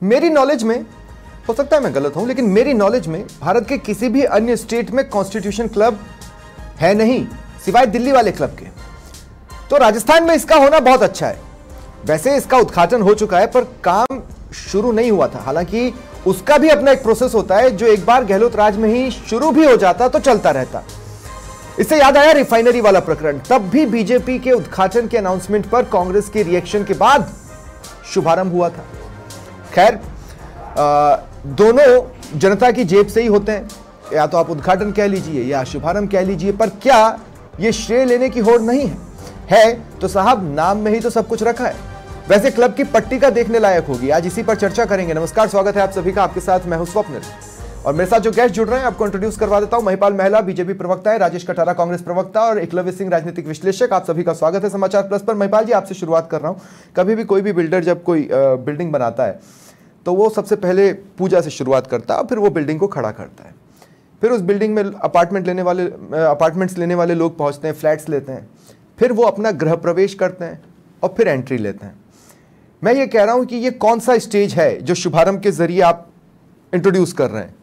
मेरी नॉलेज में, हो सकता है मैं गलत हूं, लेकिन मेरी नॉलेज में भारत के किसी भी अन्य स्टेट में कॉन्स्टिट्यूशन क्लब है नहीं, सिवाय दिल्ली वाले क्लब के। तो राजस्थान में इसका होना बहुत अच्छा है। वैसे इसका उद्घाटन हो चुका है, पर काम शुरू नहीं हुआ था। हालांकि उसका भी अपना एक प्रोसेस होता है, जो एक बार गहलोत राज में ही शुरू भी हो जाता तो चलता रहता। इससे याद आया रिफाइनरी वाला प्रकरण। तब भी बीजेपी के उद्घाटन के अनाउंसमेंट पर कांग्रेस के रिएक्शन के बाद शुभारंभ हुआ था। खैर, दोनों जनता की जेब से ही होते हैं, या तो आप उद्घाटन कह लीजिए या शुभारंभ कह लीजिए, पर क्या यह श्रेय लेने की होड़ नहीं है तो साहब नाम में ही तो सब कुछ रखा है। वैसे क्लब की पट्टिका देखने लायक होगी, आज इसी पर चर्चा करेंगे। नमस्कार, स्वागत है आप सभी का। आपके साथ मैं हूं स्वप्निल, और मेरे साथ जो गेस्ट जुड़ रहे हैं आपको इंट्रोड्यूस करवा देता हूं। महिपाल महला बीजेपी प्रवक्ता है, राजेश कटारा कांग्रेस प्रवक्ता और एकलव्य सिंह राजनीतिक विश्लेषक। आप सभी का स्वागत है समाचार प्लस पर। महिपाल जी, आपसे शुरुआत कर रहा हूं। कभी भी कोई भी बिल्डर जब कोई बिल्डिंग बनाता है तो वो सबसे पहले पूजा से शुरुआत करता है, और फिर वो बिल्डिंग को खड़ा करता है। फिर उस बिल्डिंग में अपार्टमेंट्स लेने वाले लोग पहुंचते हैं, फ्लैट्स लेते हैं, फिर वो अपना गृह प्रवेश करते हैं और फिर एंट्री लेते हैं। मैं ये कह रहा हूं कि ये कौन सा स्टेज है जो शुभारंभ के जरिए आप इंट्रोड्यूस कर रहे हैं?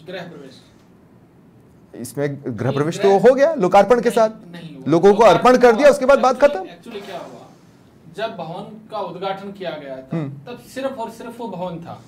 गृह प्रवेश। इसमें गृह प्रवेश तो हो गया लोकार्पण के साथ, लोगों को अर्पण कर दिया, उसके बाद बात खत्म। एक्चुअली क्या हुआ, जब भवन का उद्घाटन किया गया था तब सिर्फ और सिर्फ वो भवन था।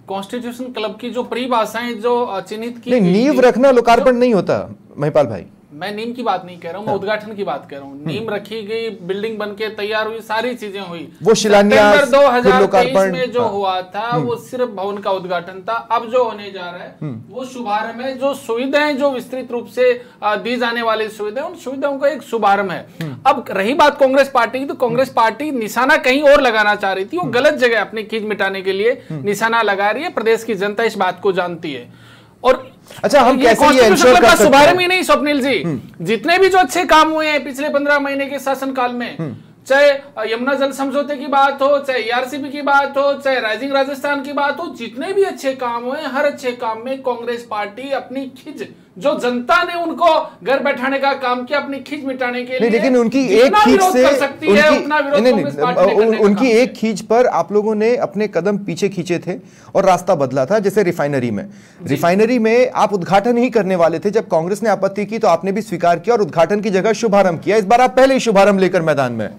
कॉन्स्टिट्यूशन क्लब की जो परिभाषाएं जो चिन्हित की, नींव रखना लोकार्पण नहीं होता महिपाल भाई। मैं नीम की बात नहीं कह रहा हूँ, मैं उद्घाटन की बात कर रहा हूँ। नीम रखी गई, बिल्डिंग बनके तैयार हुई, सारी चीजें हुई। वो शिलान्यास 2023 में जो हुआ था वो सिर्फ भवन का उद्घाटन था। अब जो होने जा रहा है वो शुभारंभ है। जो सुविधाएं जो विस्तृत रूप से दी जाने वाली सुविधाएं, उन सुविधाओं का एक शुभारंभ है। अब रही बात कांग्रेस पार्टी की, तो कांग्रेस पार्टी निशाना कहीं और लगाना चाह रही थी। वो गलत जगह अपनी खींच मिटाने के लिए निशाना लगा रही है। प्रदेश की जनता इस बात को जानती है। और अच्छा, हम कैसे ये एंश्योर कर सकते हैं? शुभारंभ ही नहीं स्वप्निल जी, जितने भी जो अच्छे काम हुए हैं पिछले 15 महीने के शासनकाल में, चाहे यमुना जल समझौते की बात हो, चाहे ईआरसीपी की बात हो, चाहे राइजिंग राजस्थान की बात हो, जितने भी अच्छे काम हुए, हर अच्छे काम में कांग्रेस पार्टी अपनी खिंच, जो जनता ने उनको घर बैठाने का काम किया, अपनी खिंच मिटाने के लिए, लेकिन उनकी एक खींच से उनकी एक खींच पर आप लोगों ने अपने कदम पीछे खींचे थे और रास्ता बदला था। जैसे रिफाइनरी में आप उद्घाटन ही करने वाले थे, जब कांग्रेस ने आपत्ति की तो आपने भी स्वीकार किया और उद्घाटन की जगह शुभारंभ किया। इस बार आप पहले ही शुभारंभ लेकर मैदान में,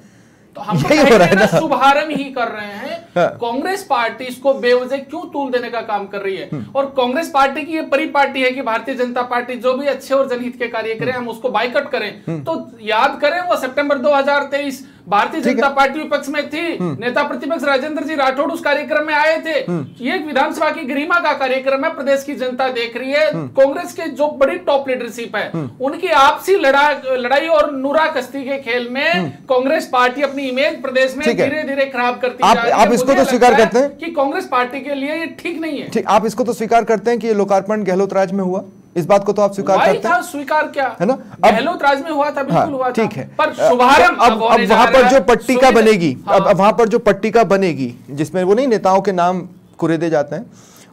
तो हम शुभारंभ ही कर रहे हैं। कांग्रेस पार्टी इसको बेवजह क्यों तूल देने का काम कर रही है? और कांग्रेस पार्टी की ये परिपाटी है कि भारतीय जनता पार्टी जो भी अच्छे और जनहित के कार्य करे हम उसको बाइकआउट करें। तो याद करें वो सितंबर 2023 भारतीय जनता पार्टी विपक्ष में थी, नेता प्रतिपक्ष राजेंद्र जी राठौड़ उस कार्यक्रम में आए थे। ये एक विधानसभा की गरिमा का कार्यक्रम है, प्रदेश की जनता देख रही है। कांग्रेस के जो बड़ी टॉप लीडरशिप है उनकी आपसी लड़ाई और नूरा कश्ती के खेल में कांग्रेस पार्टी अपनी इमेज प्रदेश में धीरे धीरे खराब करती जा रही है। आप इसको तो स्वीकार करते हैं कि कांग्रेस पार्टी के लिए ये ठीक नहीं है। ठीक, आप इसको तो स्वीकार करते हैं कि ये लोकार्पण गहलोत राज में हुआ, इस बात को तो आप स्वीकार करते हैं? स्वीकार क्या है ना, गहलोत राज में हुआ था, बिल्कुल हुआ था। ठीक है, पर शुभारंभ अब वहां पर जो पट्टिका बनेगी, अब वहां पर जो पट्टिका बनेगी जिसमें वो नहीं नेताओं के नाम कुरेदे जाते हैं,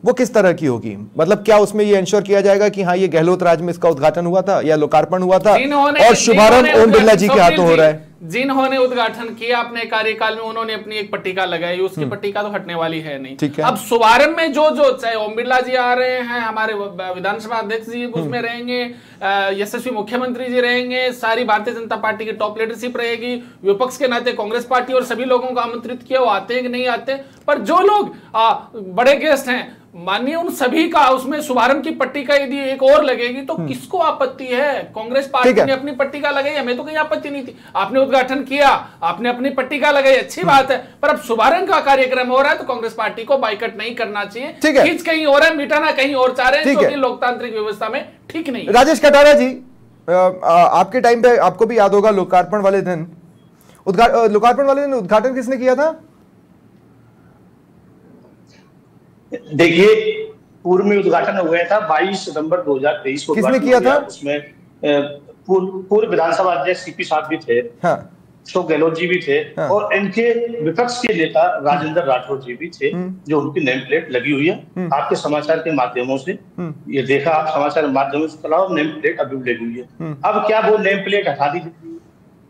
वो किस तरह की होगी? मतलब क्या उसमें ये इंश्योर किया जाएगा कि हाँ ये गहलोत राज में इसका उद्घाटन हुआ था या लोकार्पण हुआ था और शुभारंभ ओम बिरला जी के हाथों हो रहा है? जिन्होंने उद्घाटन किया अपने कार्यकाल में उन्होंने अपनी एक पट्टिका लगाई, उसकी पट्टिका तो हटने वाली है नहीं। अब शुभारंभ में जो चाहे ओम बिरला जी आ रहे हैं, हमारे विधानसभा अध्यक्ष जी उसमें रहेंगे, यशस्वी मुख्यमंत्री जी रहेंगे, सारी भारतीय जनता पार्टी की टॉप लीडरशिप रहेगी, विपक्ष के नाते कांग्रेस पार्टी और सभी लोगों को आमंत्रित किया, वो आते हैं कि नहीं आते। पर जो लोग बड़े गेस्ट हैं माननीय, उन सभी का उसमें शुभारंभ की पट्टिका यदि एक और लगेगी तो किसको आपत्ति है? कांग्रेस पार्टी ने अपनी पट्टिका लगाई, हमें तो कहीं आपत्ति नहीं थी। आपने उद्घाटन किया, आपने अपनी पट्टिका लगाई, अच्छी बात है। पर अब शुभारंभ का कार्यक्रम हो रहा है तो कांग्रेस पार्टी को बाइकआउट नहीं करना चाहिए। खींच कहीं और है, मिटाना कहीं और चाह रहे हैं, जो कि लोकतांत्रिक व्यवस्था में ठीक नहीं। राजेश कटारा जी, आपके टाइम पे आपको भी याद होगा लोकार्पण वाले दिन उद्घाटन किसने किया था? देखिए, पूर्व में उद्घाटन हो गया था 22 सितंबर 2023 को। किसने किया था? उसमें पूर्व विधानसभा अध्यक्ष सीपी साहब भी थे, अशोक गहलोत जी भी थे, और इनके विपक्ष के नेता राजेंद्र राठौड़ जी भी थे, जो उनकी नेम प्लेट लगी हुई है। आपके समाचार के माध्यमों से ये देखा, आप समाचार के माध्यमों से चलाओ, नेम प्लेट अभी लगी हुई है। अब क्या वो नेम प्लेट हटा दी?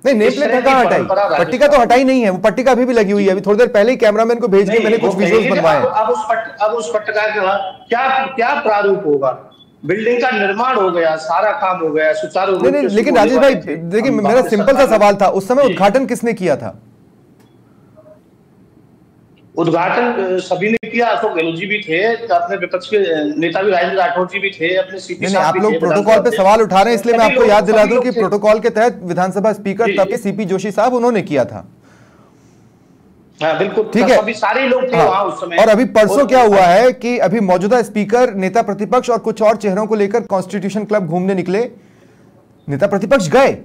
नहीं, नेम प्लेट कहाँ हटाई? पट्टिका तो हटाई नहीं है, वो पट्टिका अभी भी लगी हुई है। अभी थोड़ी देर पहले ही कैमरामैन को भेज के मैंने कुछ विजुअल्स बनवाए। अब उस पट्टिका का क्या प्रारूप होगा? बिल्डिंग का निर्माण हो गया, सारा काम हो गया, सुचारू रूप से। लेकिन राजेश भाई देखिए, मेरा सिंपल सा सवाल था, उस समय उद्घाटन किसने किया था? उद्घाटन सभी ने किया। अशोक गहलोत जी भी थे, अपने विपक्ष के नेता भी राजेंद्र राठौर जी भी थे, अपने सीपी साहब आप लोग प्रोटोकॉल पे सवाल उठा रहे हैं, इसलिए मैं आपको याद दिला दूं कि प्रोटोकॉल के तहत विधानसभा स्पीकर तब के सीपी जोशी साहब उन्होंने किया था। हाँ, बिल्कुल, ठीक है, सभी सारे लोग थे वहां उस समय। और अभी परसों क्या हुआ है कि अभी मौजूदा स्पीकर, नेता प्रतिपक्ष और कुछ और चेहरों को लेकर कॉन्स्टिट्यूशन क्लब घूमने निकले। नेता प्रतिपक्ष गए,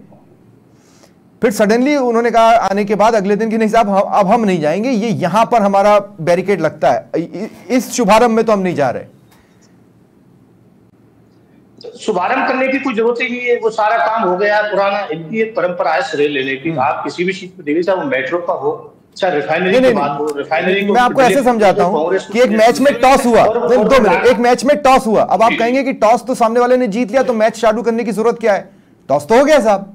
फिर सडनली उन्होंने कहा आने के बाद अगले दिन की, नहीं साहब अब हम नहीं जाएंगे, ये यहां पर हमारा बैरिकेड लगता है, इस शुभारंभ में तो हम नहीं जा रहे। शुभारंभ करने की कोई जरूरत ही नहीं है, वो सारा काम हो गया पुराना। इनकी एक परंपरा है श्रेय लेने की। आप किसी भी चीज को देखिए, चाहे वो मेट्रो का हो, चाहे रिफाइनरी की बात हो, रिफाइनरी मैं आपको ऐसे समझाता हूं कि एक मैच में टॉस हुआ, 2 मिनट, एक मैच में टॉस हुआ, अब आप कहेंगे कि टॉस तो सामने वाले ने जीत लिया तो मैच चालू करने की जरूरत क्या है? टॉस तो हो गया साहब।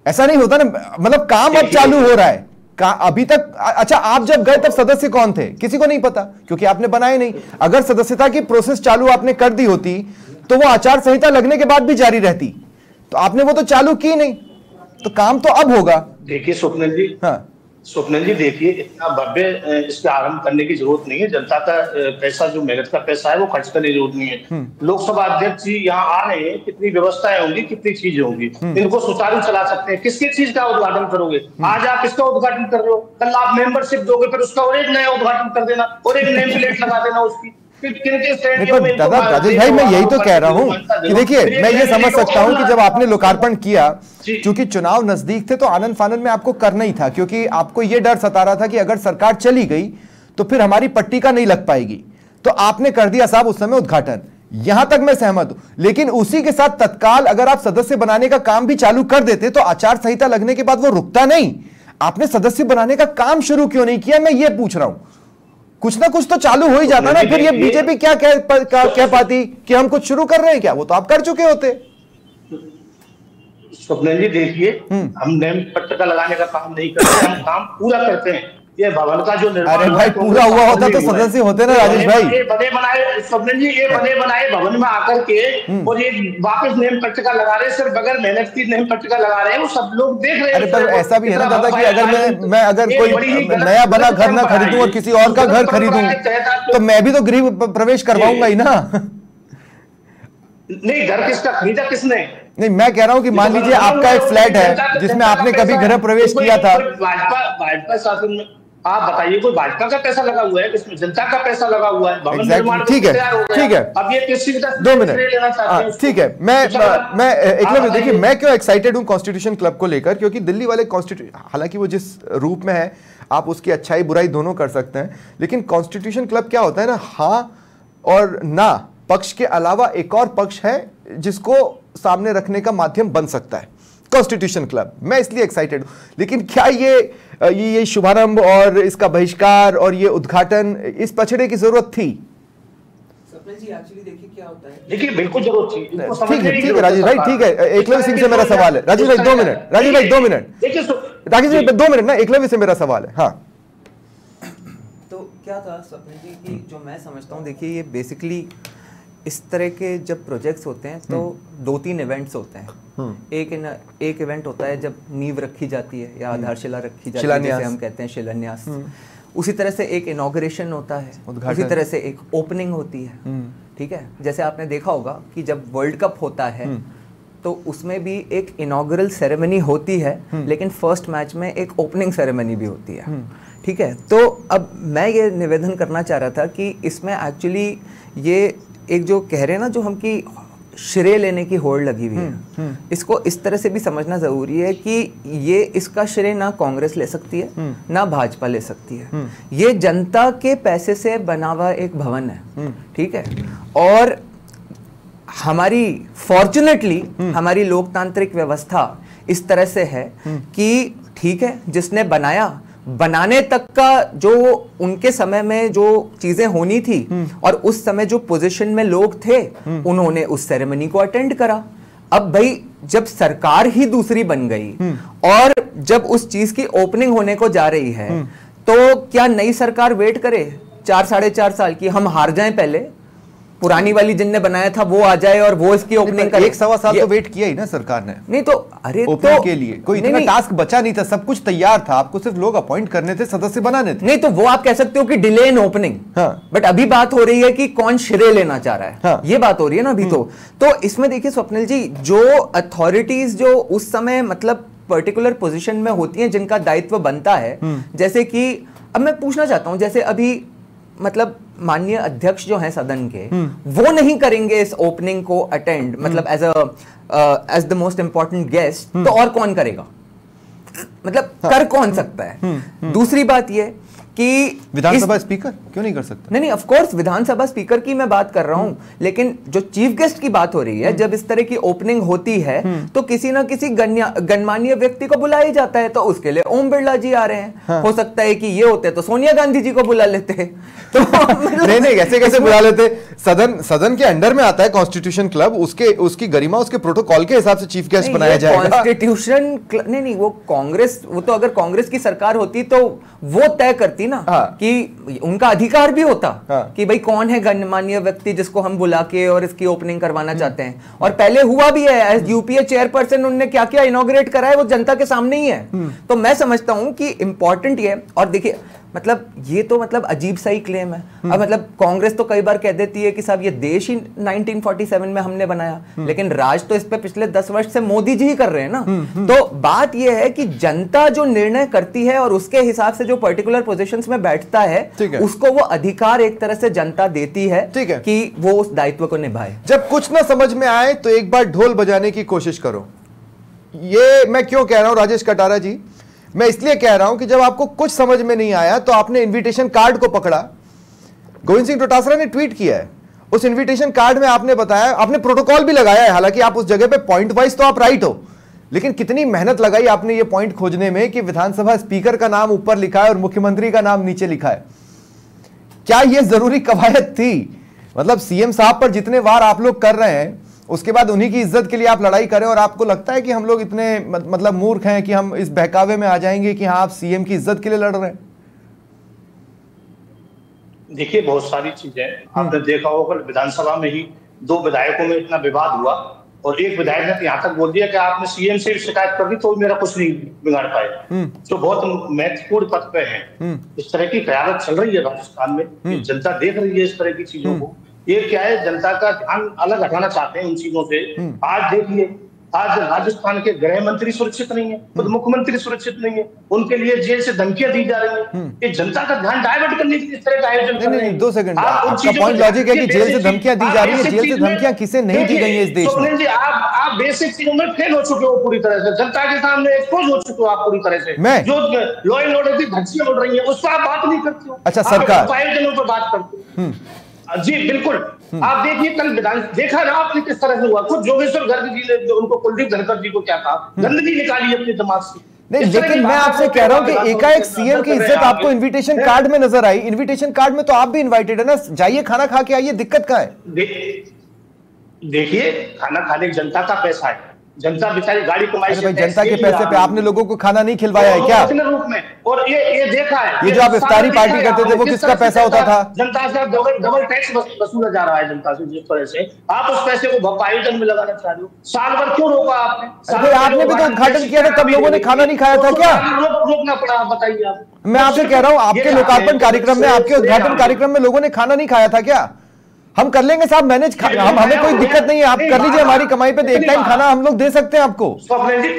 ऐसा नहीं होता ना, मतलब काम अब चालू हो रहा है अभी तक। अच्छा, आप जब गए तब सदस्य कौन थे? किसी को नहीं पता, क्योंकि आपने बनाए नहीं। अगर सदस्यता की प्रोसेस चालू आपने कर दी होती तो वो आचार संहिता लगने के बाद भी जारी रहती, तो आपने वो तो चालू की नहीं, तो काम तो अब होगा। देखिए स्वप्निल जी, हाँ स्वप्निल जी, देखिए इतना भव्य इसके आरंभ करने की जरूरत नहीं है। जनता का पैसा, जो मेहनत का पैसा है, वो खर्च करने की जरूरत नहीं है। लोकसभा अध्यक्ष जी यहाँ आ रहे हैं, कितनी व्यवस्थाएं होंगी, कितनी चीजें होंगी, इनको सुचारू चला सकते हैं। किसकी चीज का उद्घाटन करोगे? आज आप इसका उद्घाटन कर रहे हो, कल आप मेंबरशिप दोगे, फिर उसका और एक नया उद्घाटन कर देना और एक नेम प्लेट लगा देना उसकी। दादा राजेश भाई, मैं यही तो कह रहा हूं कि देखिए, मैं ये समझ सकता हूं कि जब आपने लोकार्पण किया, क्योंकि चुनाव नजदीक थे तो आनंद फानंद में आपको करना ही था, क्योंकि आपको ये डर सता रहा था कि अगर सरकार चली गई तो फिर हमारी पट्टिका नहीं लग पाएगी, तो आपने कर दिया साहब उस समय उद्घाटन। यहां तक मैं सहमत हूं, लेकिन उसी के साथ तत्काल अगर आप सदस्य बनाने का काम भी चालू कर देते तो आचार संहिता लगने के बाद वो रुकता नहीं। आपने सदस्य बनाने का काम शुरू क्यों नहीं किया, मैं ये पूछ रहा हूं। कुछ ना कुछ तो चालू हो ही जाता ना, फिर ये बीजेपी क्या कह पाती कि हम कुछ शुरू कर रहे हैं क्या? वो तो आप कर चुके होते। स्वप्निल जी देखिए, हम नेम पट्टिका लगाने का काम नहीं करते, हम काम पूरा करते हैं। ये भवन का जो निर्माण, अरे भाई पूरा हुआ होता तो सदस्य होते ना राजेश भाई। ये बने बनाए स्वप्निल जी, ये बने बनाए भवन में आकर के और ये वापस नेम पट्टिका लगा रहे हैं, सिर्फ बगैर मेहनत की नेम पट्टिका लगा रहे हैं, वो सब लोग देख रहे हैं। अरे पर ऐसा भी है ना दादा कि अगर मैं अगर कोई नया बना घर ना खरीदूं और किसी और का घर खरीदूं तो मैं भी तो गृह प्रवेश करवाऊंगा ही ना। नहीं, घर किसका खरीदा किसने? नहीं, मैं कह रहा हूं कि मान लीजिए आपका एक फ्लैट है जिसमें आपने कभी गृह प्रवेश किया था। भाजपा शासन में आप बताइए, कोई भाजपा का पैसा लगा हुआ है, इसमें जनता का पैसा लगा हुआ है, भवन निर्माण ठीक है, ठीक है। अब ये किसी 2 मिनट, ठीक है। मैं एकलव्य, देखिए मैं क्यों एक्साइटेड हूं कॉन्स्टिट्यूशन क्लब को लेकर, क्योंकि दिल्ली वाले कॉन्स्टिट्यूशन, हालांकि वो जिस रूप में है आप उसकी अच्छाई बुराई दोनों कर सकते हैं, लेकिन कॉन्स्टिट्यूशन क्लब क्या होता है ना, हाँ और ना पक्ष के अलावा एक और पक्ष है जिसको सामने रखने का माध्यम बन सकता है कॉन्स्टिट्यूशन क्लब। मैं इसलिए एक्साइटेड हूं। लेकिन क्या ये शुभारंभ और इसका बहिष्कार और ये उद्घाटन, इस पछड़े की जरूरत थी? एक्चुअली देखिए क्या होता है, देखिए बिल्कुल जरूरत थी। ठीक है राजेश भाई, ठीक है। एकलव्य सिंह से मेरा सवाल है। राजेश भाई 2 मिनट, राजेश भाई 2 मिनट, राजेश भाई 2 मिनट ना, एकलव्य से मेरा सवाल है। हाँ, तो क्या था स्वप्निल जी कि जो मैं समझता हूँ, देखिए ये बेसिकली इस तरह के जब प्रोजेक्ट्स होते हैं तो 2-3 इवेंट्स होते हैं। एक इवेंट होता है जब नींव रखी जाती है या आधारशिला रखी जाती है, जैसे हम कहते हैं शिलान्यास। उसी तरह से एक इनॉग्रेशन होता है, उसी तरह से एक ओपनिंग होती है। ठीक है, जैसे आपने देखा होगा कि जब वर्ल्ड कप होता है तो उसमें भी एक इनॉग्रल सेरेमनी होती है, लेकिन फर्स्ट मैच में एक ओपनिंग सेरेमनी भी होती है। ठीक है, तो अब मैं ये निवेदन करना चाह रहा था कि इसमें एक्चुअली ये एक जो कह रहे हैं ना, जो हम की श्रेय लेने की होड़ लगी हुई है, इसको इस तरह से भी समझना जरूरी है कि ये इसका श्रेय ना कांग्रेस ले सकती है ना भाजपा ले सकती है। ये जनता के पैसे से बना हुआ एक भवन है। ठीक है, और हमारी फॉर्चुनेटली हमारी लोकतांत्रिक व्यवस्था इस तरह से है कि ठीक है, जिसने बनाने तक का जो उनके समय में जो चीजें होनी थी और उस समय जो पोजीशन में लोग थे, उन्होंने उस सेरेमनी को अटेंड करा। अब भाई जब सरकार ही दूसरी बन गई और जब उस चीज की ओपनिंग होने को जा रही है, तो क्या नई सरकार वेट करे 4 साढ़े 4 साल की? हम हार जाएं पहले, पुरानी वाली जिनने बनाया था वो आ जाए और वो इसकी ओपनिंग करे। 1-1.25 साल तो वेट किया ही ना सरकार ने। नहीं तो अरे ओपनिंग के लिए कोई इतना टास्क बचा नहीं था, सब कुछ तैयार था, आपको सिर्फ लोग अपॉइंट करने थे, सदस्य बनाने थे। नहीं तो वो आप कह सकते हो कि डिले इन ओपनिंग, बट अभी बात हो रही है कि कौन श्रेय लेना चाह रहा है। ये बात हो रही है ना अभी। तो इसमें देखिए स्वप्निल जी, जो अथॉरिटीज जो उस समय मतलब पर्टिकुलर पोजीशन में होती हैं, जिनका दायित्व बनता है, जैसे कि अब मैं पूछना चाहता हूं, जैसे अभी मतलब माननीय अध्यक्ष जो हैं सदन के, वो नहीं करेंगे इस ओपनिंग को अटेंड, मतलब as the most important guest, तो और कौन करेगा? मतलब कर कौन सकता है? दूसरी बात ये कि विधानसभा स्पीकर क्यों नहीं कर सकता? नहीं ऑफ कोर्स विधानसभा स्पीकर की मैं बात कर रहा हूं, लेकिन जो चीफ गेस्ट की बात हो रही है, जब इस तरह की ओपनिंग होती है तो किसी ना किसी गणमान्य व्यक्ति को बुलाया ही जाता है। तो उसके लिए ओम बिरला जी आ रहे हैं, हो सकता है कि ये होते तो सोनिया गांधी जी को बुला लेते। तो नहीं ऐसे कैसे बुला लेते? सदन के अंडर में आता है कॉन्स्टिट्यूशन क्लब, उसकी गरिमा उसके प्रोटोकॉल के हिसाब से चीफ गेस्ट बनाया जाएगा। कॉन्स्टिट्यूशन नहीं, वो कांग्रेस, वो तो अगर कांग्रेस की सरकार होती तो वो तय करती ना कि उनका अधिकार भी होता कि भाई कौन है गणमान्य व्यक्ति जिसको हम बुला के और इसकी ओपनिंग करवाना चाहते हैं। और पहले हुआ भी है, एज यूपीए चेयरपर्सन उन्होंने क्या क्या इनॉग्रेट करा है वो जनता के सामने ही है। तो मैं समझता हूं कि इंपॉर्टेंट ये, और देखिए मतलब ये तो मतलब अजीब सा ही क्लेम है। अब मतलब कांग्रेस तो कई बार कह देती है कि साहब ये देश ही 1947 में हमने बनाया, लेकिन राज तो इस पे पिछले 10 वर्ष से मोदी जी ही कर रहे हैं ना। तो बात ये है कि जनता जो निर्णय करती है और उसके हिसाब से जो पर्टिकुलर पोजीशंस में बैठता है, उसको वो अधिकार एक तरह से जनता देती है कि वो उस दायित्व को निभाए। जब कुछ ना समझ में आए तो एक बार ढोल बजाने की कोशिश करो। ये मैं क्यों कह रहा हूं राजेश कटारा जी? मैं इसलिए कह रहा हूं कि जब आपको कुछ समझ में नहीं आया तो आपने इनविटेशन कार्ड को पकड़ा। गोविंद सिंह डोटासरा ने ट्वीट किया है, उस इनविटेशन कार्ड में आपने बताया, आपने प्रोटोकॉल भी लगाया है, हालांकि आप उस जगह पे पॉइंट वाइज तो आप राइट हो, लेकिन कितनी मेहनत लगाई आपने ये पॉइंट खोजने में कि विधानसभा स्पीकर का नाम ऊपर लिखा है और मुख्यमंत्री का नाम नीचे लिखा है। क्या यह जरूरी कवायद थी? मतलब सीएम साहब पर जितने वार आप लोग कर रहे हैं, उसके बाद उन्हीं की इज्जत के लिए आप लड़ाई करें, और आपको लगता है कि हम लोग इतने मतलब मूर्ख हैं कि हम इस बहकावे में आ जाएंगे कि हाँ आप सीएम की इज्जत के लिए लड़ रहे हैं? देखिए बहुत सारी चीजें आपने देखा होगा, विधानसभा में ही 2 विधायकों में इतना विवाद हुआ और एक विधायक ने यहाँ तक बोल दिया कि आपने सीएम से शिकायत कर दी तो मेरा कुछ नहीं बिगाड़ पाए, जो बहुत महत्वपूर्ण पद पे हैं। इस तरह की क़यादत चल रही है राजस्थान में, जनता देख रही है इस तरह की चीजों को। ये क्या है, जनता का ध्यान अलग हटाना चाहते हैं उन चीजों से। आज देखिए, आज राजस्थान के गृह मंत्री सुरक्षित नहीं है, खुद मुख्यमंत्री सुरक्षित नहीं है, उनके लिए जेल से धमकियां दी जा रही हैं। ये जनता का ध्यान डाइवर्ट करने के लिए इस तरह का आयोजन कर रहे हैं। 2 सेकंड, आपका पॉइंट लॉजिक है कि जेल से धमकियां दी जा रही है। जेल से धमकियां किसे नहीं दी गई है इस देश में? आप बेसिक चीजों में फेल हो चुके हो पूरी तरह से, जनता के सामने एक्सपोज हो चुके हो आप पूरी तरह से। जो लॉ एंड ऑर्डर की धज्जियां उड़ रही है उस पर आप बात नहीं करते हो। अच्छा, सरकार आयोजनों पर बात करते हो। जी बिल्कुल, आप देखिए कल विधान देखा ना आपने किस तरह से हुआ। खुद जोगेश्वर गर्ग जी ने जो उनको कुलदीप धनखड़ जी को क्या कहा, गंदगी निकाली अपने दिमाग से। नहीं, लेकिन मैं आपसे कह रहा हूं कि एकाएक सीएम की इज्जत आपको इनविटेशन कार्ड में नजर आई। इनविटेशन कार्ड में तो आप भी इनवाइटेड है ना, जाइए खाना खा के आइए, दिक्कत क्या है? देखिए खाना खाने की जनता का पैसा है, जनता बेचारी गाड़ी कमाई से, जनता के पैसे पे आपने लोगों को खाना नहीं खिलवाया है क्या? रूप में। और ये देखा है, ये जो आप इफ्तारी पार्टी करते थे वो किसका पैसा होता था? जनता से डबल टैक्स वसूला जा रहा है जनता से। जिस तरह से आप उस पैसे को आयोजन में लगाना चाह रहे हो, साल भर क्यों रोका आपने? आपने भी तो उद्घाटन किया था, तब लोगों ने खाना नहीं खाया था क्या? रोकना पड़ा, आप बताइए। आप मैं आपसे कह रहा हूँ, आपके लोकार्पण कार्यक्रम में, आपके उद्घाटन कार्यक्रम में लोगों ने खाना नहीं खाया था क्या? हम कर लेंगे साहब मैनेज, हमें कोई दिक्कत नहीं है, आप कर लीजिए, हमारी कमाई पे एक टाइम खाना हम लोग दे सकते हैं आपको। स्वप्निल जी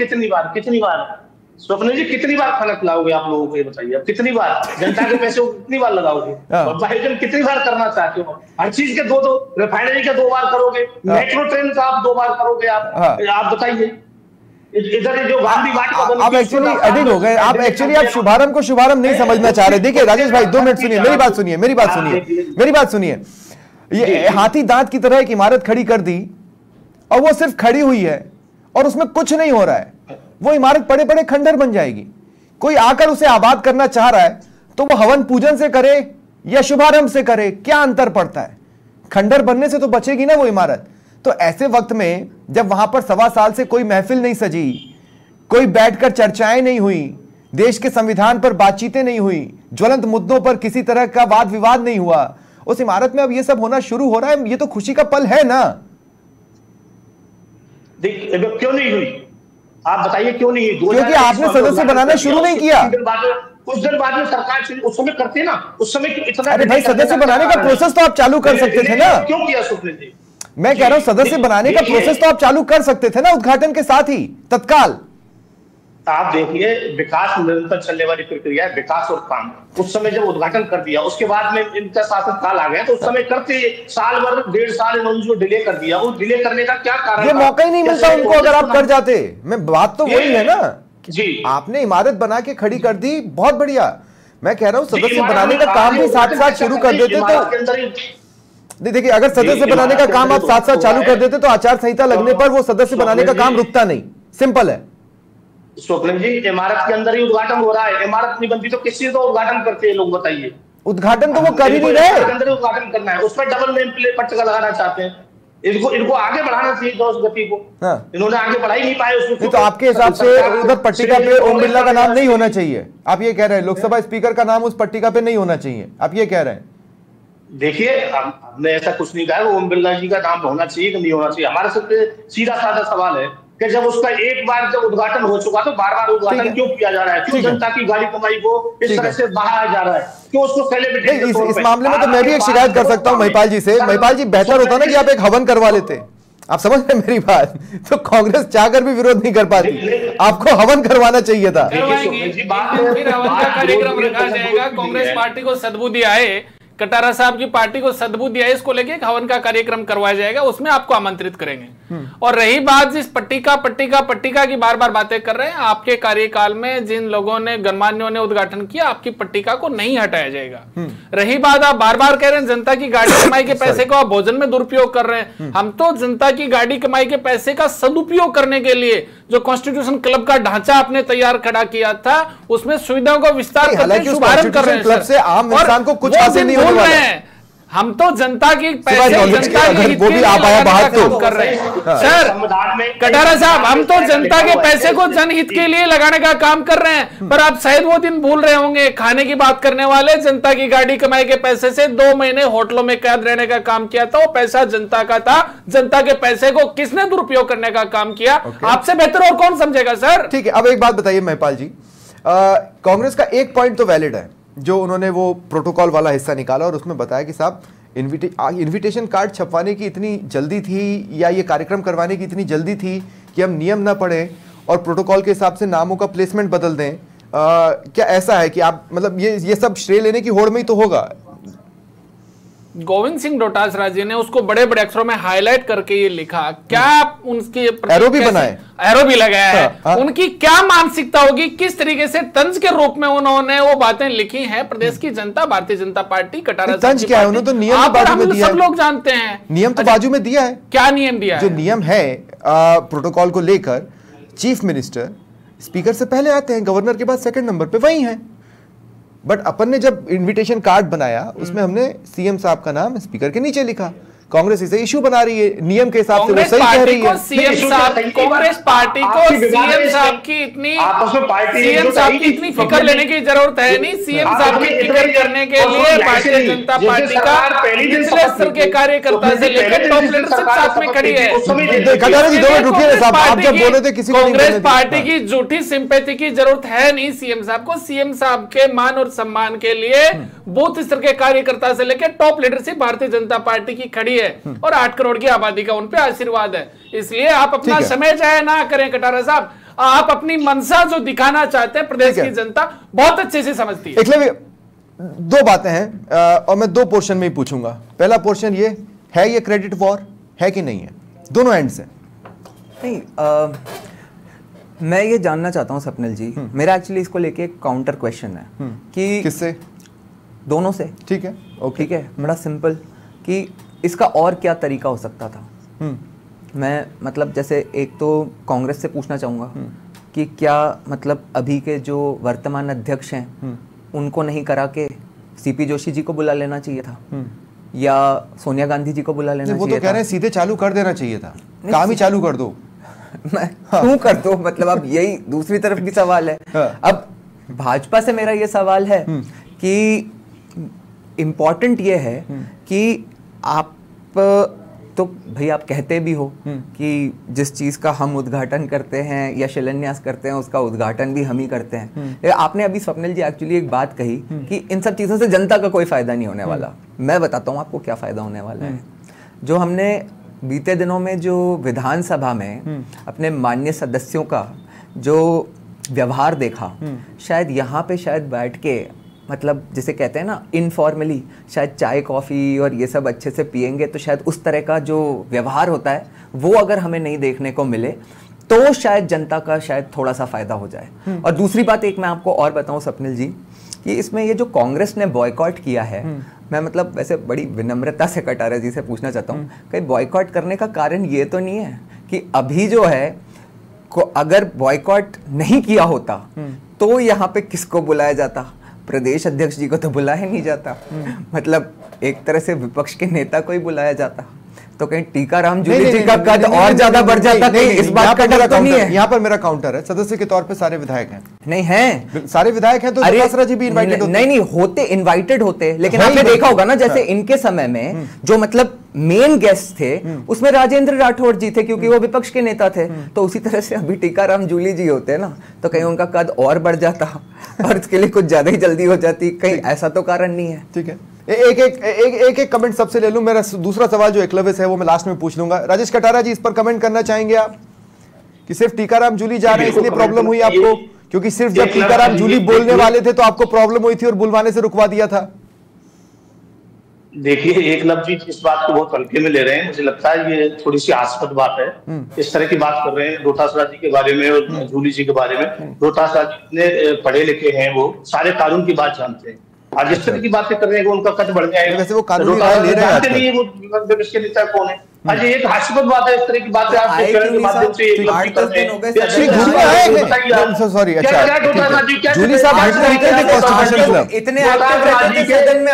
कितनी बार खाना खिलाओगे आप लोगों को, ये बताइए। आप कितनी बार जनता के पैसे कितनी बार लगाओगे? आयोजन कितनी बार करना चाहते हो? हर चीज के 2 रिफाइनरी के 2 बार करोगे, मेट्रो ट्रेन का आप 2 बार करोगे। आप बताइए, इधर जो गांधी घाट आप एक्चुअली एडिट हो गए। आप एक्चुअली आप शुभारंभ को शुभारंभ नहीं समझना चाह रहे। देखिए राजेश भाई 2 मिनट सुनिए, मेरी बात सुनिए। ये हाथी दांत की तरह एक इमारत खड़ी कर दी और वो सिर्फ खड़ी हुई है और उसमें कुछ नहीं हो रहा है, वो इमारत बड़े बड़े खंडर बन जाएगी। कोई आकर उसे आबाद करना चाह रहा है तो वो हवन पूजन से करे या शुभारंभ से करे, क्या अंतर पड़ता है? खंडर बनने से तो बचेगी ना वो इमारत। तो ऐसे वक्त में जब वहां पर 1.25 साल से कोई महफिल नहीं सजी, कोई बैठकर चर्चाएं नहीं हुई, देश के संविधान पर बातचीतें नहीं हुई, ज्वलंत मुद्दों पर किसी तरह का वाद विवाद नहीं हुआ, उस इमारत में अब ये सब होना शुरू हो रहा है, ये तो खुशी का पल है ना। क्यों नहीं हुई आप बताइए, क्यों नहीं हुई? क्योंकि आपने सदस्य बनाना शुरू नहीं किया। कुछ दिन बाद में सरकार उस समय करते ना, उस समय इतना। अरे भाई, सदस्य बनाने का प्रोसेस तो आप चालू कर सकते थे ना। क्यों किया स्वप्निल जी? मैं कह रहा हूं सदस्य बनाने का प्रोसेस तो आप चालू कर सकते थे ना, उद्घाटन के साथ ही तत्काल। आप देखिए, विकास निरंतर चलने वाली प्रक्रिया है, विकास और काम। उस समय जब उद्घाटन कर दिया, उसके बाद में इनका शासन काल आ गया, तो उस समय करते साल भर 1.5 साल इन्होंने जो डिले कर दिया, उस डिले करने का क्या कारण? ये मौका ही नहीं मिलता उनको, अगर आप कर जाते। मैं बात तो वही है ना जी, आपने इमारत बना के खड़ी कर दी, बहुत बढ़िया। मैं कह रहा हूं सदस्य बनाने का काम भी साथ साथ शुरू कर देते तो देखिए, अगर सदस्य बनाने का काम आप साथ साथ चालू कर देते तो आचार संहिता लगने पर वो सदस्य बनाने का काम रुकता नहीं। सिंपल है स्वप्निल जी, इमारत के अंदर ही उद्घाटन हो रहा है, इमारत नहीं बनती तो किसी तो उद्घाटन करते हैं लोग, बताइए। उद्घाटन तो वो कर ही नहीं रहे, अंदर उद्घाटन करना है, उसमें डबल नेम प्लेट पट्टिका लगाना चाहते हैं। इनको आगे बढ़ाना चाहिए था उस गति को। इन्होंने आगे बढ़ा ही नहीं पाए उसको। तो आपके हिसाब से उधर पट्टिका पे ओम बिरला का नाम नहीं होना चाहिए, आप ये कह रहे हैं? लोकसभा स्पीकर का नाम उस पट्टिका पे नहीं होना चाहिए, आप ये कह रहे हैं? देखिए, हमने ऐसा कुछ नहीं कहा ओम बिरला जी का नाम होना चाहिए कि नहीं होना चाहिए। हमारे सबसे सीधा साधा सवाल है कि जब उसका एक बार जब उद्घाटन हो चुका तो बार बार उद्घाटन क्यों किया जा रहा है? क्यों जनता की गाड़ी कमाई को इस तरह से बहाया जा रहा है? क्यों उसको सेलिब्रिटी? इस मामले में तो मैं भी एक शिकायत कर सकता हूं महिपाल जी से। महिपाल जी, बेहतर होता ना कि आप एक हवन करवा लेते। आप समझ रहे मेरी बात? तो कांग्रेस चाहकर भी विरोध नहीं कर पाती, आपको हवन करवाना चाहिए था। फिर हवन का कार्यक्रम रखा जाएगा। कांग्रेस पार्टी को सद्बुद्धि आए, कटारा साहब की पार्टी को सद्बुद्धि आए, इसको लेके एक हवन का कार्यक्रम करवाया जाएगा, उसमें आपको आमंत्रित करेंगे। और रही बात जिस पट्टिका की बार बार बातें कर रहे हैं, आपके कार्यकाल में जिन लोगों ने, गणमान्यों ने उद्घाटन किया, आपकी पट्टिका को नहीं हटाया जाएगा। रही बात, आप बार बार कह रहे हैं जनता की गाड़ी कमाई के पैसे को आप भोजन में दुरुपयोग कर रहे हैं। हम तो जनता की गाड़ी कमाई के पैसे का सदुपयोग करने के लिए जो कॉन्स्टिट्यूशन क्लब का ढांचा आपने तैयार खड़ा किया था, उसमें सुविधाओं का विस्तार करके शुभारंभ कर रहे हैं। क्लब से आम इंसान को कुछ हासिल नहीं होने वाला है। हम तो जनता की पैसे, जनता के हित के लिए काम कर रहे हैं सर। कटारा साहब, हम तो जनता के पैसे को जनहित के लिए लगाने का काम कर रहे हैं, पर आप शायद वो दिन भूल रहे होंगे, खाने की बात करने वाले, जनता की गाड़ी कमाई के पैसे से 2 महीने होटलों में कैद रहने का काम किया था। वो पैसा जनता का था। जनता के पैसे को किसने दुरुपयोग करने का काम किया? आपसे बेहतर और कौन समझेगा सर? ठीक है, अब एक बात बताइए महिपाल जी, कांग्रेस का एक पॉइंट तो वैलिड है, जो उन्होंने वो प्रोटोकॉल वाला हिस्सा निकाला और उसमें बताया कि साहब इनविटेशन कार्ड छपवाने की इतनी जल्दी थी, या ये कार्यक्रम करवाने की इतनी जल्दी थी कि हम नियम ना पढ़ें और प्रोटोकॉल के हिसाब से नामों का प्लेसमेंट बदल दें। क्या ऐसा है कि आप, मतलब ये सब श्रेय लेने की होड़ में ही तो होगा? गोविंद सिंह डोटासरा जी ने उसको बड़े बड़े अक्षरों में हाईलाइट करके ये लिखा। क्या उनकी एरो भी बनाए, एरो भी लगाया है। उनकी क्या मानसिकता होगी, किस तरीके से तंज के रूप में उन्होंने वो बातें लिखी हैं? प्रदेश की जनता, भारतीय जनता पार्टी, कटारा तंज क्या है? उन्होंने तो नियम बाजू में दिया है, सब लोग जानते हैं। नियम तो बाजू में दिया है। क्या नियम दिया है? जो नियम है प्रोटोकॉल को लेकर, चीफ मिनिस्टर स्पीकर से पहले आते हैं, गवर्नर के बाद सेकंड नंबर पे वही है। बट अपन ने जब इनविटेशन कार्ड बनाया, उसमें हमने सीएम साहब का नाम स्पीकर के नीचे लिखा। कांग्रेस इसे इशू बना रही है, नियम के हिसाब से वो सही कह रही है। सीएम साहब, कांग्रेस पार्टी को सीएम साहब की इतनी फिक्र लेने की जरूरत है नहीं। सीएम साहब की फिक्र करने के लिए भारतीय जनता पार्टी का निचले स्तर के कार्यकर्ता से लेकर टॉप लीडरशिप साथ में खड़ी है। कांग्रेस पार्टी की झूठी सिंपैथी की जरूरत है नहीं सीएम साहब को। सीएम साहब के मान और सम्मान के लिए बूथ स्तर के कार्यकर्ता से लेकर top leadership Bharatiya Janata party की खड़ी है, और 8 करोड़ की आबादी का उन पे आशीर्वाद है। इसलिए आप अपना समय जाया ना करें कटारा साहब। आप अपनी मंशा जो दिखाना चाहते हैं, प्रदेश की जनता बहुत अच्छे से समझती है। 2 बातें हैं और मैं 2 पोर्शन में ही पूछूंगा। पहला पोर्शन ये है, ये क्रेडिट वॉर है कि नहीं है? दोनों एंड से। नहीं, मैं ये जानना चाहता हूं स्वप्निल जी, मेरा एक्चुअली इसको लेके एक काउंटर क्वेश्चन है कि किससे? दोनों से। ठीक है, ओके, ठीक है, बड़ा सिंपल कि इसका और क्या तरीका हो सकता था। मैं मतलब जैसे एक तो कांग्रेस से पूछना चाहूँगा कि क्या मतलब अभी के जो वर्तमान अध्यक्ष हैं उनको नहीं करा के सीपी जोशी जी को बुला लेना चाहिए था? या सोनिया गांधी जी को बुला लेना चाहिए। वो तो कह रहे हैं सीधे चालू कर देना चाहिए था, काम ही चालू कर दो। मैं क्यों कर दो, मतलब अब यही दूसरी तरफ भी सवाल है। अब भाजपा से मेरा ये सवाल है कि इम्पोर्टेंट ये है कि आप तो भाई आप कहते भी हो कि जिस चीज का हम उद्घाटन करते हैं या शिलान्यास करते हैं उसका उद्घाटन भी हम ही करते हैं। आपने अभी स्वप्निल जी एक्चुअली एक बात कही कि इन सब चीजों से जनता का कोई फायदा नहीं होने वाला। मैं बताता हूँ आपको क्या फायदा होने वाला है। जो हमने बीते दिनों में जो विधानसभा में अपने माननीय सदस्यों का जो व्यवहार देखा, शायद यहाँ पे शायद बैठ के मतलब जिसे कहते हैं ना इनफॉर्मली शायद चाय कॉफ़ी और ये सब अच्छे से पियेंगे तो शायद उस तरह का जो व्यवहार होता है वो अगर हमें नहीं देखने को मिले तो शायद जनता का शायद थोड़ा सा फायदा हो जाए। और दूसरी बात एक मैं आपको और बताऊं स्वप्निल जी कि इसमें ये जो कांग्रेस ने बॉयकॉट किया है, मैं मतलब वैसे बड़ी विनम्रता से कटारिया जी से पूछना चाहता हूँ कहीं बॉयकॉट करने का कारण ये तो नहीं है कि अभी जो है अगर बॉयकॉट नहीं किया होता तो यहाँ पे किसको बुलाया जाता? प्रदेश अध्यक्ष जी को तो बुलाया नहीं जाता, मतलब एक तरह से विपक्ष के नेता को ही बुलाया जाता तो कहीं टीकाराम जूली जी का कद और ज्यादा बढ़ जाता। नहीं, इस बात का डर तो नहीं है। यहाँ पर मेरा काउंटर है, सदस्य के तौर पे सारे विधायक हैं। नहीं है, सारे विधायक हैं तो जटासरा जी भी इनवाइटेड होते। नहीं होते, इनवाइटेड होते, लेकिन आपने देखा होगा ना जैसे इनके समय में जो मतलब मेन गेस्ट थे उसमें राजेंद्र राठौड़ जी थे क्योंकि वो विपक्ष के नेता थे। तो उसी तरह से अभी टीकाराम जूली जी होते ना तो कहीं उनका कद और बढ़ जाता और इसके लिए कुछ ज्यादा ही जल्दी हो जाती, कहीं ऐसा तो कारण नहीं है। ठीक है, एक कमेंट सबसे ले लूं। मेरा दूसरा सवाल जो एकलव्य से है वो मैं लास्ट में पूछ लूंगा। राजेश कटारा जी इस पर कमेंट करना चाहेंगे आप कि सिर्फ टीकाराम जूली जा रहे हैं इसलिए प्रॉब्लम हुई आपको? क्योंकि सिर्फ जब टीकाराम जूली बोलने वाले थे तो आपको प्रॉब्लम हुई थी और बुलवाने से रुकवा दिया था। देखिए, एकलव्य जी इस बात को बहुत हल्के में ले रहे हैं। मुझे लगता है ये थोड़ी सी हास्यास्पद बात है। इस तरह की बात कर रहे हैं डोटासरा जी के बारे में और जूली जी के बारे में। डोटासरा जी इतने पढ़े लिखे हैं, वो सारे कानून की बात जानते हैं। आज इस तरह की बातें कर रहे हैं कि उनका कद बढ़ जाएगा। वैसे वो कानूनी राय ले रहे हैं, वो विपक्ष के नेता कौन है? आज एक हास्यास्पद बात है, इस तरह की बातें आप के माध्यम से सॉरी। अच्छा, जूली साहब कॉन्स्टिट्यूशन क्लब इतने एक्टिव रहते थे सदन में,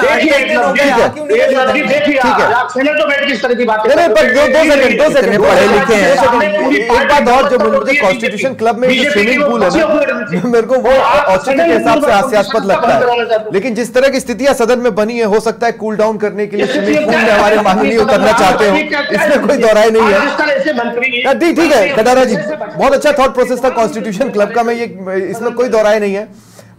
इस तरह की बातें दो सेकंड पढ़े लिखे हैं। एक बात और, जो मुझे कॉन्स्टिट्यूशन क्लब में स्विमिंग पूल है ना, मेरे को वो औचित्य के हिसाब से हास्यास्पद लगता है। लेकिन जिस तरह की स्थितियां सदन में बनी है, हो सकता है कूल डाउन करने के लिए स्विमिंग पूल में हमारे माननीय उतरना चाहते हो, इसमें कोई दोहराई नहीं है। ठीक है कटारा जी, बहुत अच्छा थॉट प्रोसेस था कॉन्स्टिट्यूशन क्लब का, मैं ये इसमें कोई दोहराई नहीं है।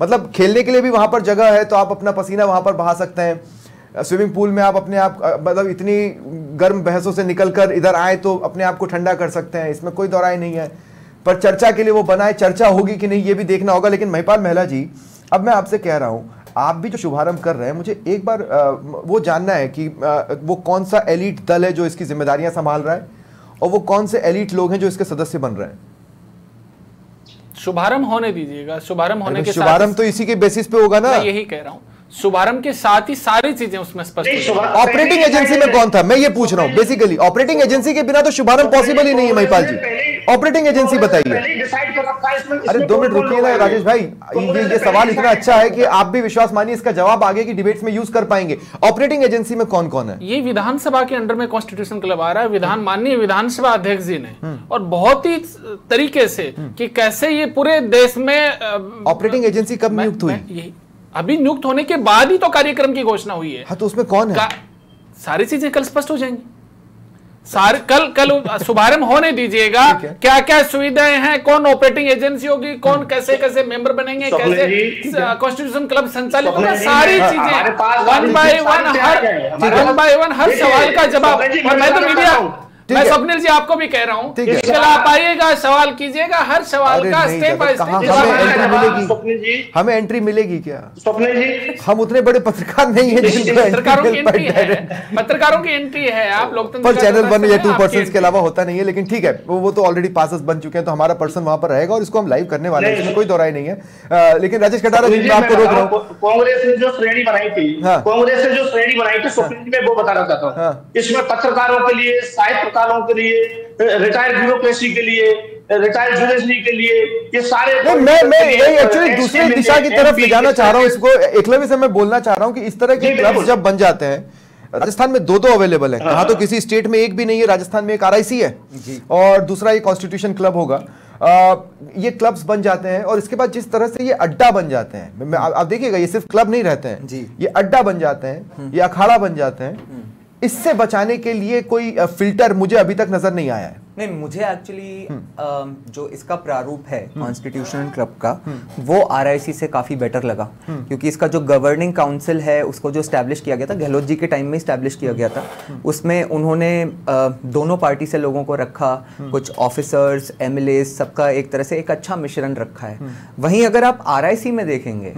मतलब खेलने के लिए भी वहां पर जगह है तो आप अपना पसीना वहां पर बहा सकते हैं। स्विमिंग पूल में आप अपने आप मतलब इतनी गर्म बहसों से निकलकर इधर आए तो अपने आप को ठंडा कर सकते हैं, इसमें कोई दोहराई नहीं है। पर चर्चा के लिए वो बनाए, चर्चा होगी कि नहीं ये भी देखना होगा। लेकिन महिपाल महिला जी, अब मैं आपसे कह रहा हूं, आप भी जो शुभारंभ कर रहे हैं, मुझे एक बार वो जानना है कि वो कौन सा एलीट दल है जो इसकी जिम्मेदारियां संभाल रहा है और वो कौन से एलीट लोग हैं जो इसके सदस्य बन रहे हैं? शुभारंभ होने दीजिएगा, शुभारंभ होने के शुभारंभ तो इसी के बेसिस पे होगा ना। मैं यही कह रहा हूँ, शुभारंभ के साथ ही सारी चीजें उसमें स्पष्ट। ऑपरेटिंग एजेंसी में कौन था, मैं ये पूछ रहा हूँ बेसिकली। ऑपरेटिंग एजेंसी के बिना तो शुभारंभ पॉसिबल ही नहीं है महिपाल जी। ऑपरेटिंग एजेंसी बताइए। अरे 2 मिनट रुकिए ना राजेश भाई, ये सवाल इतना अच्छा है कि आप भी विश्वास मानिए इसका जवाब आगे की डिबेट्स में यूज कर पाएंगे। ऑपरेटिंग एजेंसी में कौन कौन है? ये विधानसभा के अंडर में कॉन्स्टिट्यूशन क्लब आ रहा है, माननीय विधानसभा अध्यक्ष जी ने, और बहुत ही तरीके से कि कैसे ये पूरे देश में। ऑपरेटिंग एजेंसी कब नियुक्त हुई? अभी नियुक्त होने के बाद ही तो कार्यक्रम की घोषणा हुई है। हाँ, तो उसमें कौन है? सारी चीजें कल स्पष्ट हो जाएंगी। सारे कल शुभारंभ होने दीजिएगा। क्या क्या सुविधाएं हैं, कौन ऑपरेटिंग एजेंसी होगी, कौन कैसे कैसे मेंबर बनेंगे, कैसे कॉन्स्टिट्यूशन क्लब संचालित होगा, सारी चीजें वन बाय वन हर सवाल का जवाब। और मैं तो मीडिया, मैं स्वप्निल जी आपको भी कह रहा हूँ, कल आप आइएगा, सवाल कीजिएगा, हर सवाल का स्टेप बाय स्टेप। हमें एंट्री मिलेगी क्या स्वप्निल जी? हम उतने बड़े पत्रकार नहीं है। पत्रकारों की एंट्री है, पत्रकारों की एंट्री है। आप लोकतंत्र चैनल 1 या 2 पर्सन के अलावा होता नहीं है। लेकिन ठीक है, वो तो ऑलरेडी पासेस बन चुके हैं, तो हमारा पर्सन वहां पर रहेगा और इसको हम लाइव करने वाले हैं, इसमें कोई दोहराई नहीं है। लेकिन राजेश कटारा जी, मैं आपको रोक रहा हूँ। कांग्रेस ने जो श्रेणी बनाई थी, स्वप्निल जी मैं वो बताना चाहता हूँ। इसमें पत्रकारों के लिए, साहित्यकारों के लिए, रिटायर्ड ब्यूरोक्रेसी के लिए, रिटायर्ड जुडिशरी के लिए, ये सारे मैं एक्चुअली दूसरी दिशा की तरफ ले जाना चाह रहा हूँ इसको। एकलव्य से मैं बोलना चाह रहा हूँ कि इस तरह के क्लब्स जब बन जाते हैं, राजस्थान में दो अवेलेबल है, कहा तो किसी स्टेट में एक भी नहीं है, राजस्थान में एक RIC है और दूसरा ये कॉन्स्टिट्यूशन क्लब होगा। ये क्लब्स बन जाते हैं और इसके बाद जिस तरह से ये अड्डा बन जाते हैं, आप देखिएगा ये सिर्फ क्लब नहीं रहते हैं, ये अड्डा बन जाते हैं, ये अखाड़ा बन जाते हैं। इससे बचाने के लिए कोई फिल्टर मुझे अभी तक नजर नहीं आया है। नहीं, मुझे एक्चुअली जो इसका प्रारूप है कॉन्स्टिट्यूशनल क्लब का, वो RIC से काफी बेटर लगा, क्योंकि इसका जो गवर्निंग काउंसिल है उसको जो स्टैब्लिश किया गया था, गहलोत जी के टाइम में स्टैब्लिश किया गया था, उसमें उन्होंने दोनों पार्टी से लोगों को रखा, कुछ ऑफिसर्स, MLAs, सबका एक तरह से एक अच्छा मिश्रण रखा है। वहीं अगर आप RIC में देखेंगे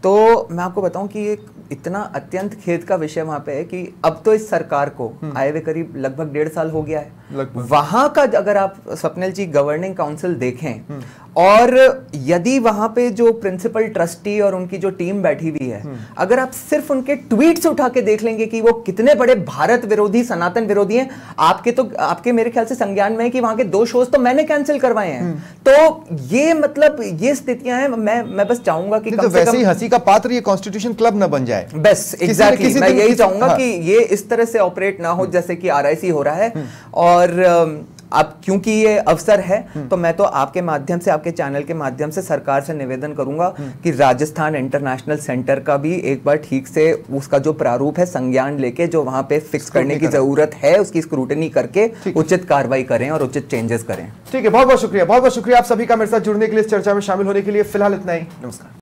तो मैं आपको बताऊं कि एक इतना अत्यंत खेद का विषय वहां पे है कि अब तो इस सरकार को आए हुए करीब लगभग 1.5 साल हो गया है। वहां का अगर आप स्वप्निल जी गवर्निंग काउंसिल देखें और यदि वहां पे जो प्रिंसिपल ट्रस्टी और उनकी जो टीम बैठी हुई है, अगर आप सिर्फ उनके ट्वीट्स उठा के देख लेंगे कि वो कितने बड़े भारत विरोधी, सनातन विरोधी हैं, आपके मेरे ख्याल से संज्ञान में है कि वहां के 2 शोज तो मैंने कैंसिल करवाए हैं। तो ये मतलब ये स्थितियां हैं। मैं बस चाहूंगा कि तो वैसे ही हंसी का पात्र ये कॉन्स्टिट्यूशन क्लब न बन जाए। बस एग्जैक्टली मैं यही चाहूंगा कि ये इस तरह से ऑपरेट ना हो जैसे कि RIC हो रहा है। और अब क्योंकि ये अवसर है तो मैं तो आपके माध्यम से, आपके चैनल के माध्यम से सरकार से निवेदन करूंगा कि राजस्थान इंटरनेशनल सेंटर का भी एक बार ठीक से उसका जो प्रारूप है संज्ञान लेके जो वहां पे फिक्स करने की जरूरत है, उसकी स्क्रूटनी करके उचित कार्रवाई करें और उचित चेंजेस करें। ठीक है, बहुत बहुत शुक्रिया, बहुत बहुत शुक्रिया आप सभी का मेरे साथ जुड़ने के लिए, इस चर्चा में शामिल होने के लिए। फिलहाल इतना ही, नमस्कार।